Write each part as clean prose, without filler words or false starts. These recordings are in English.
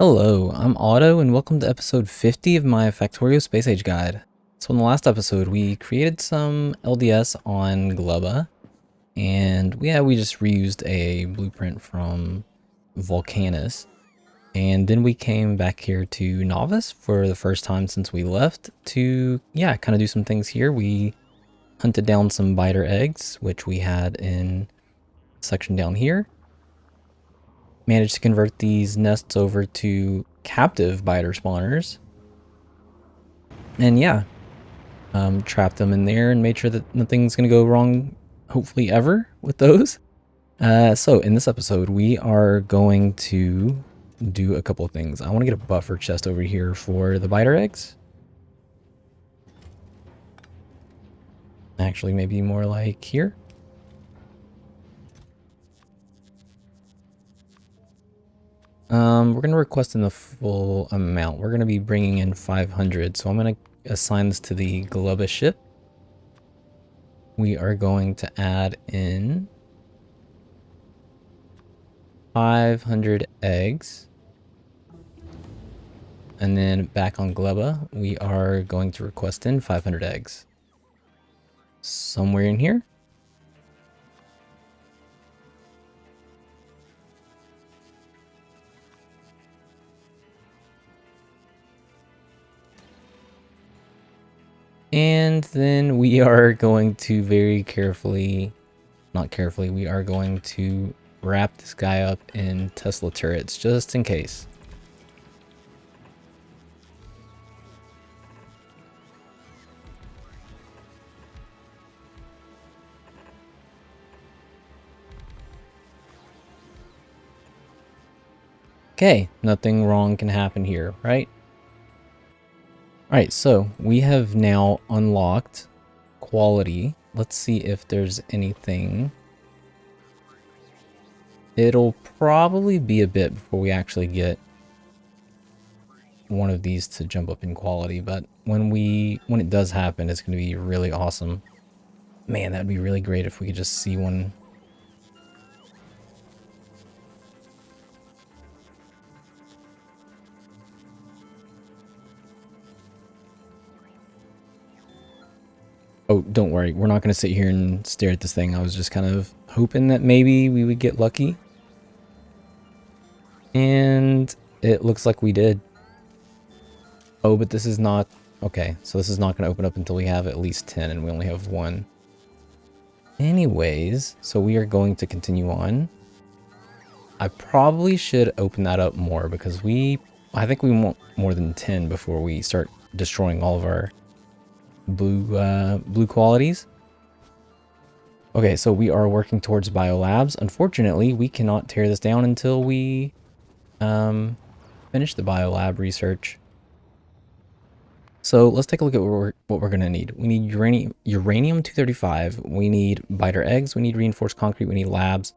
Hello, I'm Otto, and welcome to episode 50 of my Factorio Space Age Guide. So in the last episode, we created some LDS on Gleba, and we just reused a blueprint from Volcanus. And then we came back here to Nauvis for the first time since we left to, kind of do some things here. We hunted down some biter eggs, which we had in a section down here. Managed to convert these nests over to captive biter spawners. And trapped them in there and made sure that nothing's going to go wrong, hopefully ever, with those. So in this episode, we are going to do a couple of things. I want to get a buffer chest over here for the biter eggs. Actually, maybe more like here. We're going to request in the full amount. We're going to be bringing in 500, so I'm going to assign this to the Gleba ship. We are going to add in 500 eggs. And then back on Gleba, we are going to request in 500 eggs. Somewhere in here. And then we are going to very carefully, not carefully, we are going to wrap this guy up in Tesla turrets just in case. Okay, nothing wrong can happen here, right? Alright, so we have now unlocked quality. Let's see if there's anything. It'll probably be a bit before we actually get one of these to jump up in quality, but when it does happen, it's going to be really awesome. Man, that'd be really great if we could just see one. Oh, don't worry. We're not going to sit here and stare at this thing. I was just kind of hoping that maybe we would get lucky. And it looks like we did. Oh, but this is not... Okay, so this is not going to open up until we have at least 10, and we only have 1. Anyways, so we are going to continue on. I probably should open that up more because I think we want more than 10 before we start destroying all of our blue qualities. Okay, so we are working towards BioLabs. Unfortunately, we cannot tear this down until we finish the BioLab research. So let's take a look at what we're going to need. We need uranium-235. We need biter eggs. We need reinforced concrete. We need labs.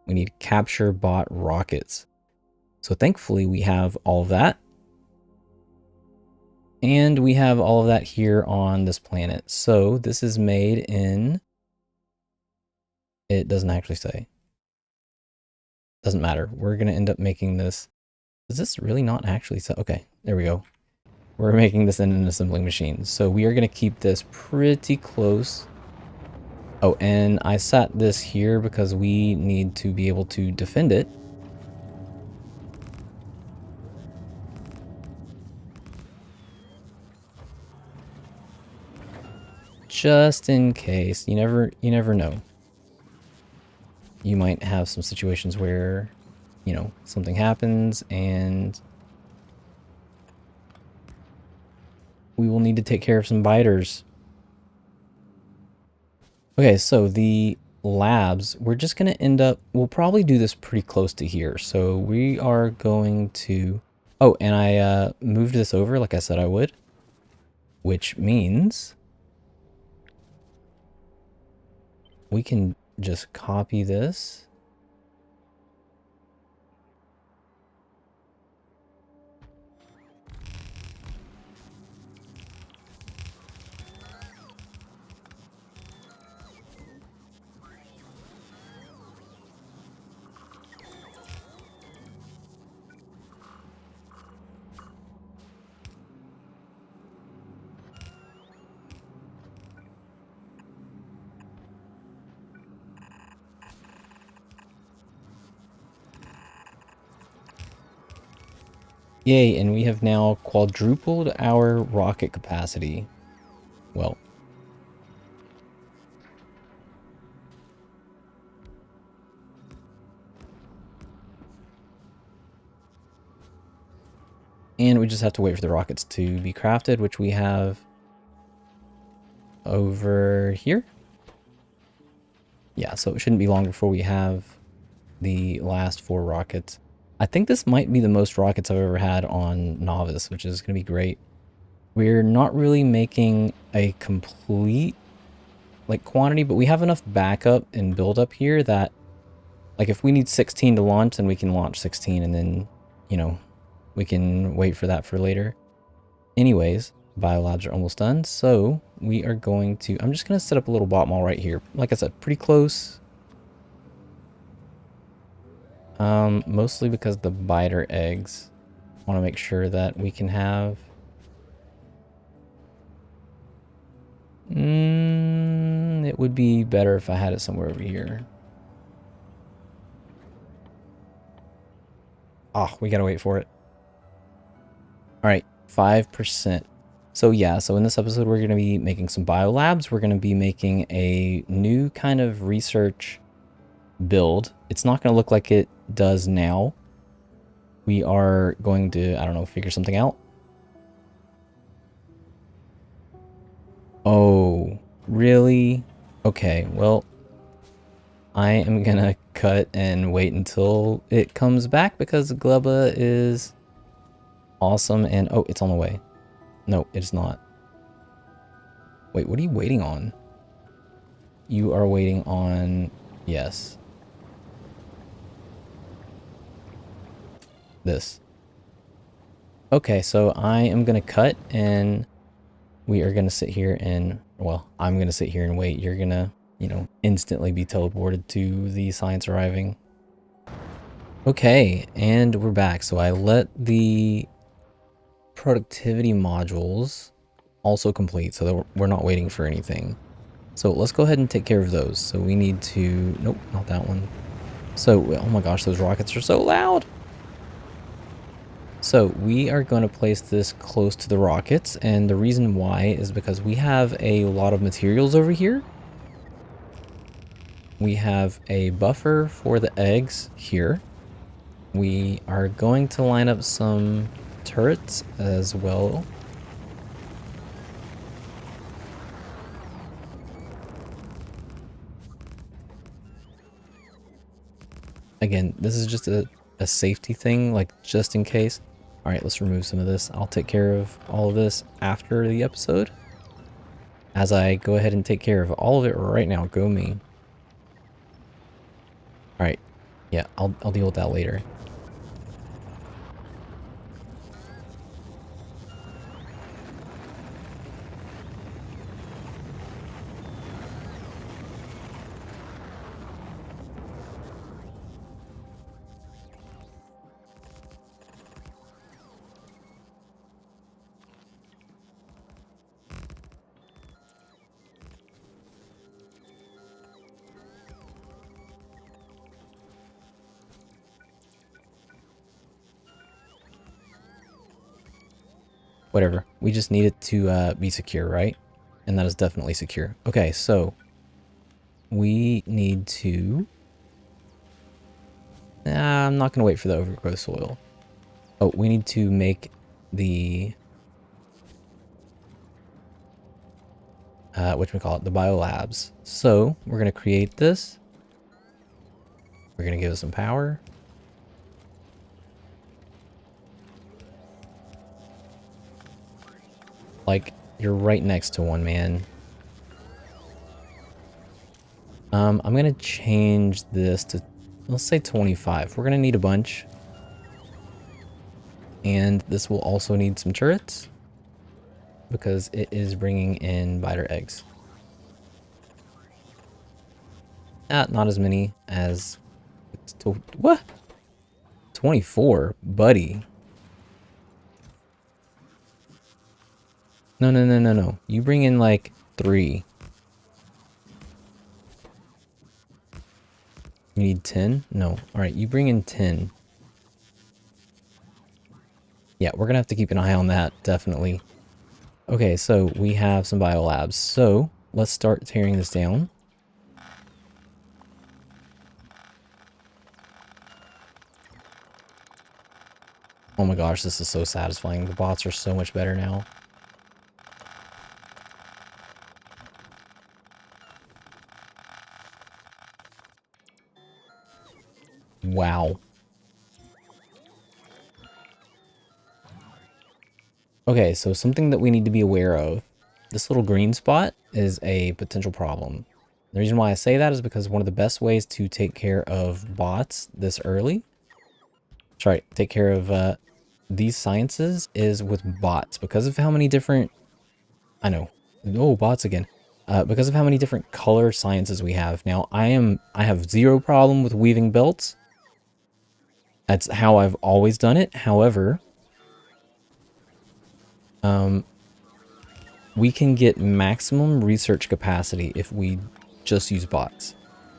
We need capture bot rockets. So thankfully we have all of that. And we have all of that here on this planet. So this is made in... It doesn't actually say. Doesn't matter. We're going to end up making this... Does this really not actually say? Okay, there we go. We're making this in an assembling machine. So we are going to keep this pretty close. Oh, and I sat this here because we need to be able to defend it. Just in case. You never know. You might have some situations where, something happens and we will need to take care of some biters. Okay, so the labs, we're just going to end up, we'll probably do this pretty close to here. So we are going to, oh, and I moved this over like I said I would, which means we can just copy this. Yay, and we have now quadrupled our rocket capacity. Well, and we just have to wait for the rockets to be crafted, which we have over here. Yeah, so it shouldn't be long before we have the last 4 rockets. I think this might be the most rockets I've ever had on Nauvis, which is going to be great. We're not really making a complete like quantity, but we have enough backup and build up here that like if we need 16 to launch, then we can launch 16 and then, you know, we can wait for that for later. Anyways, BioLabs are almost done, so we are going to, I'm just going to set up a little bot mall right here. Like I said, pretty close. Mostly because the biter eggs. I want to make sure that we can have it would be better if I had it somewhere over here. Oh, we gotta wait for it. All right, 5%. So yeah, so in this episode, we're gonna be making some BioLabs. We're gonna be making a new kind of research build. It's not gonna look like it does now. We are going to, I don't know, figure something out. Oh, really? Okay, well, I am gonna cut and wait until it comes back because Gleba is awesome and oh, it's on the way. No, it's not. Wait, what are you waiting on? You are waiting on, yes, this. Okay, so I am gonna cut and we are gonna sit here and, well, I'm gonna sit here and wait. You're gonna, you know, instantly be teleported to the science arriving. Okay, and we're back. So I let the productivity modules also complete so that we're not waiting for anything. So let's go ahead and take care of those. So we need to, nope, not that one. So, oh my gosh, those rockets are so loud. So we are going to place this close to the rockets. And the reason why is because we have a lot of materials over here. We have a buffer for the eggs here. We are going to line up some turrets as well. Again, this is just a safety thing, like just in case. All right, let's remove some of this. I'll take care of all of this after the episode. As I go ahead and take care of all of it right now, go me. All right, yeah, I'll deal with that later. Whatever. We just need it to be secure, right? And that is definitely secure. Okay, so we need to... I'm not going to wait for the overgrowth soil. Oh, we need to make the... whatchamacallit, the BioLabs. So we're going to create this. We're going to give it some power. Like, you're right next to one, man. I'm going to change this to, let's say 25. We're going to need a bunch. And this will also need some turrets because it is bringing in biter eggs. Not as many as... What? 24? Buddy. No, no, no, no, no. You bring in like 3. You need 10? No. Alright, you bring in 10. Yeah, we're gonna have to keep an eye on that, definitely. Okay, so we have some BioLabs. So let's start tearing this down. Oh my gosh, this is so satisfying. The bots are so much better now. Wow. Okay, so something that we need to be aware of. This little green spot is a potential problem. The reason why I say that is because one of the best ways to take care of bots this early, sorry, take care of these sciences is with bots. Because of how many different, I know, oh, bots again. Because of how many different color sciences we have. Now, I have zero problem with weaving belts. That's how I've always done it. However, we can get maximum research capacity if we just use bots.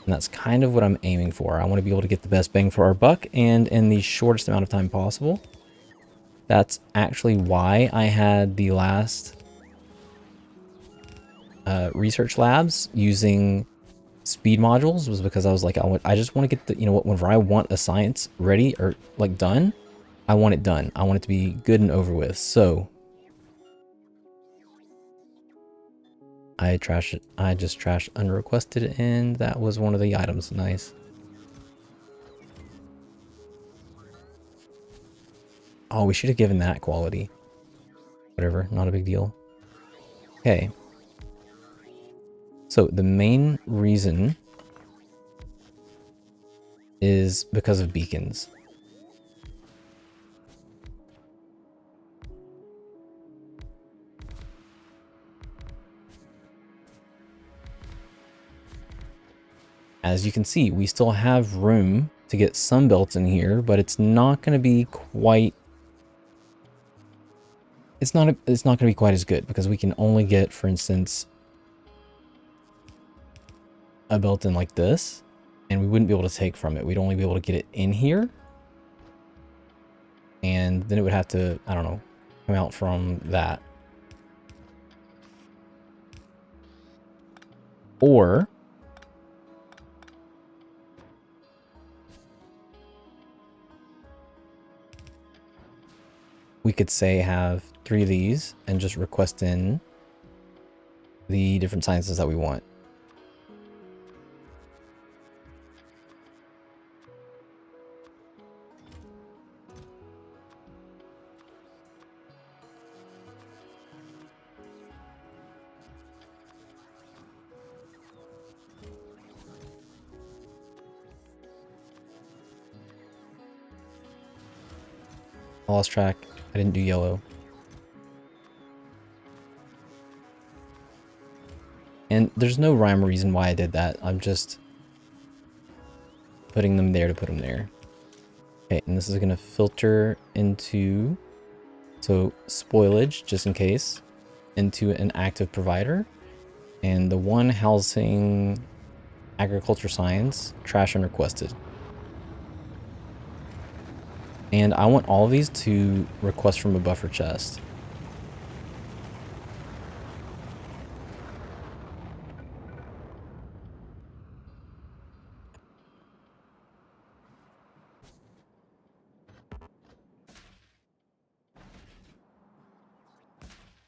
And that's kind of what I'm aiming for. I want to be able to get the best bang for our buck and in the shortest amount of time possible. That's actually why I had the last research labs using speed modules, was because I was like, I just want to get the, you know what, whenever I want a science ready or like done, I want it done. I want it to be good and over with. So I just trashed unrequested, and that was one of the items. Nice. Oh, we should have given that quality. Whatever, not a big deal. Okay. So the main reason is because of beacons. As you can see, we still have room to get some belts in here, but it's not going to be quite... It's not going to be quite as good because we can only get, for instance, a belt in like this, and we wouldn't be able to take from it. We'd only be able to get it in here, and then it would have to, I don't know, come out from that. Or we could say have 3 of these and just request in the different sciences that we want. I lost track. I didn't do yellow. And there's no rhyme or reason why I did that. I'm just putting them there to put them there. Okay, and this is going to filter into, so spoilage, just in case, into an active provider. And the one housing agriculture science, trash unrequested. And I want all of these to request from a buffer chest.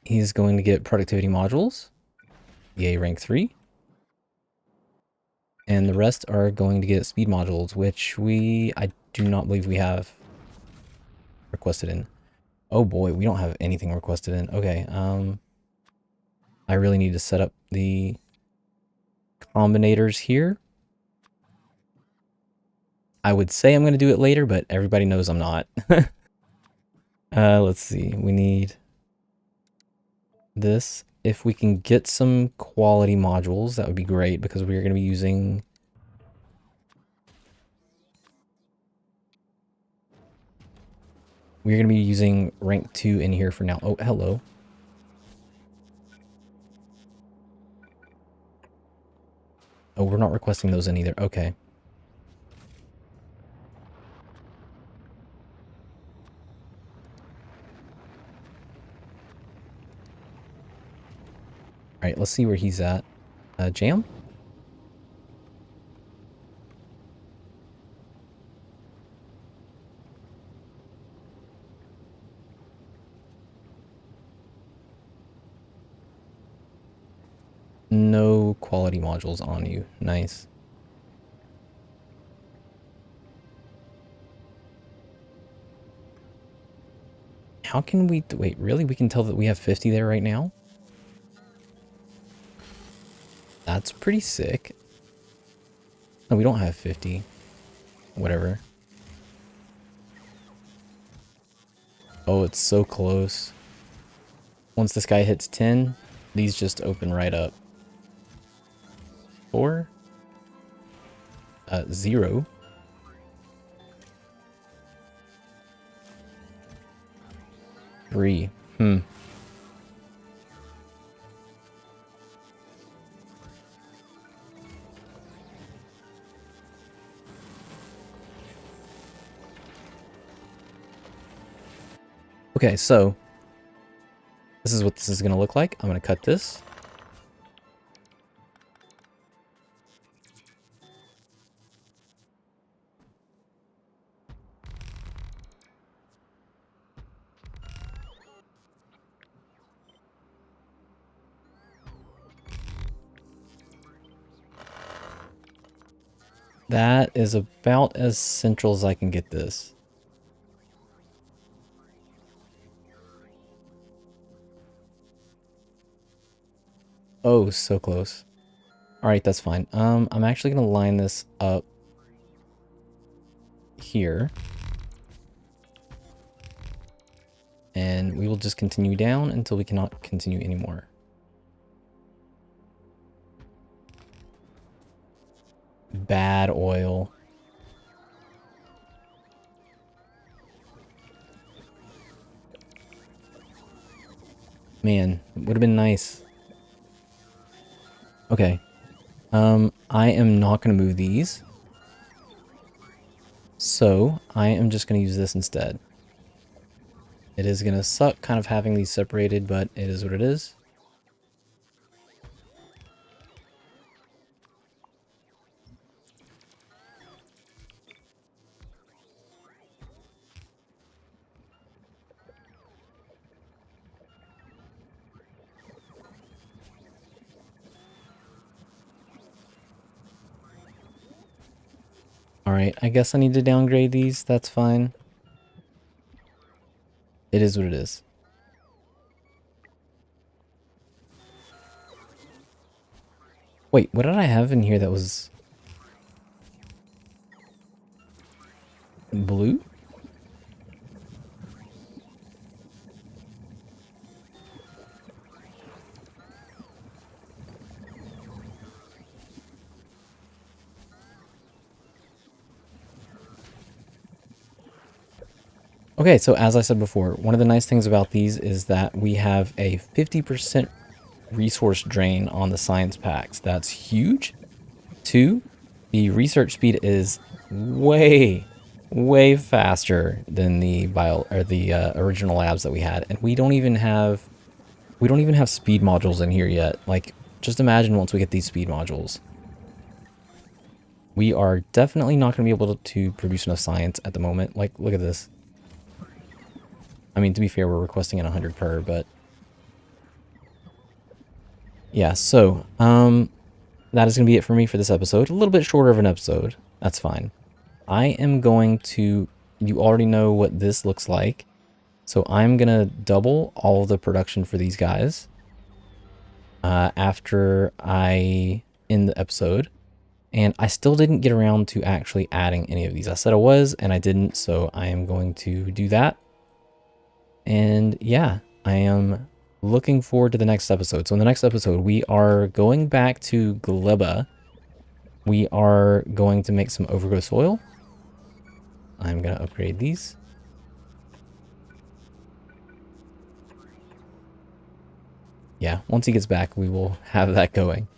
He's going to get productivity modules, yay, rank 3. And the rest are going to get speed modules, which I do not believe we have requested in. Oh boy, we don't have anything requested in. Okay, I really need to set up the combinators here. I would say I'm going to do it later, but everybody knows I'm not. Let's see. We need this. If we can get some quality modules, that would be great, because we're going to be using... We're going to be using rank 2 in here for now. Oh, hello. Oh, we're not requesting those in either. Okay. Alright, let's see where he's at. Jam? No quality modules on you. Nice. How can we... Wait, really? We can tell that we have 50 there right now? That's pretty sick. No, we don't have 50. Whatever. Oh, it's so close. Once this guy hits 10, these just open right up. 4. 0. 3. Okay, so this is what this is going to look like. I'm going to cut this. That is about as central as I can get this. Oh, so close. All right, that's fine. I'm actually going to line this up here. And we will just continue down until we cannot continue anymore. Bad oil. Man, it would have been nice. Okay. I am not going to move these. So, I am just going to use this instead. It is going to suck kind of having these separated, but it is what it is. Alright, I guess I need to downgrade these. That's fine. It is what it is. Wait, what did I have in here that was blue? Okay, so as I said before, one of the nice things about these is that we have a 50% resource drain on the science packs. That's huge. 2, the research speed is way faster than the original labs that we had, and we don't even have speed modules in here yet. Like, just imagine once we get these speed modules. We are definitely not going to be able to produce enough science at the moment. Like, look at this. I mean, to be fair, we're requesting at 100 per, but yeah, so that is going to be it for me for this episode. A little bit shorter of an episode. That's fine. I am going to, you already know what this looks like. So I'm going to double all of the production for these guys after I end the episode. And I still didn't get around to actually adding any of these. I said I was, and I didn't, so I am going to do that. And yeah, I am looking forward to the next episode. So in the next episode, we are going back to Gleba. We are going to make some overgrowth soil. I'm going to upgrade these. Yeah, once he gets back, we will have that going.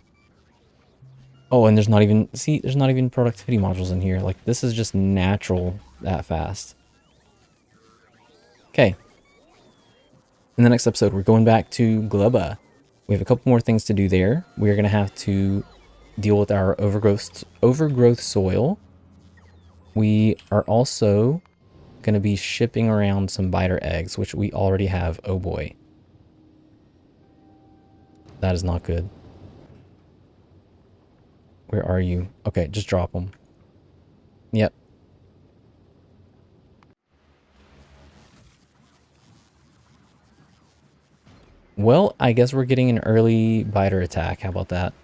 Oh, and there's not even, see, there's not even productivity modules in here. Like, this is just natural that fast. Okay. In the next episode, we're going back to Gleba. We have a couple more things to do there. We're going to have to deal with our overgrowth soil. We are also going to be shipping around some biter eggs, which we already have. Oh boy. That is not good. Where are you? Okay, just drop them. Yep. Well, I guess we're getting an early biter attack. How about that?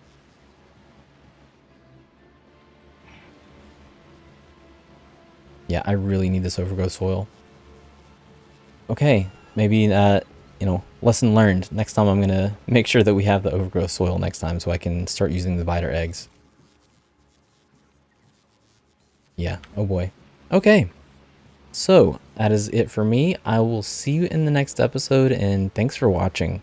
Yeah, I really need this overgrowth soil. Okay, maybe, you know, lesson learned. Next time I'm going to make sure that we have the overgrowth soil next time so I can start using the biter eggs. Yeah, oh boy. Okay, so that is it for me. I will see you in the next episode, and thanks for watching.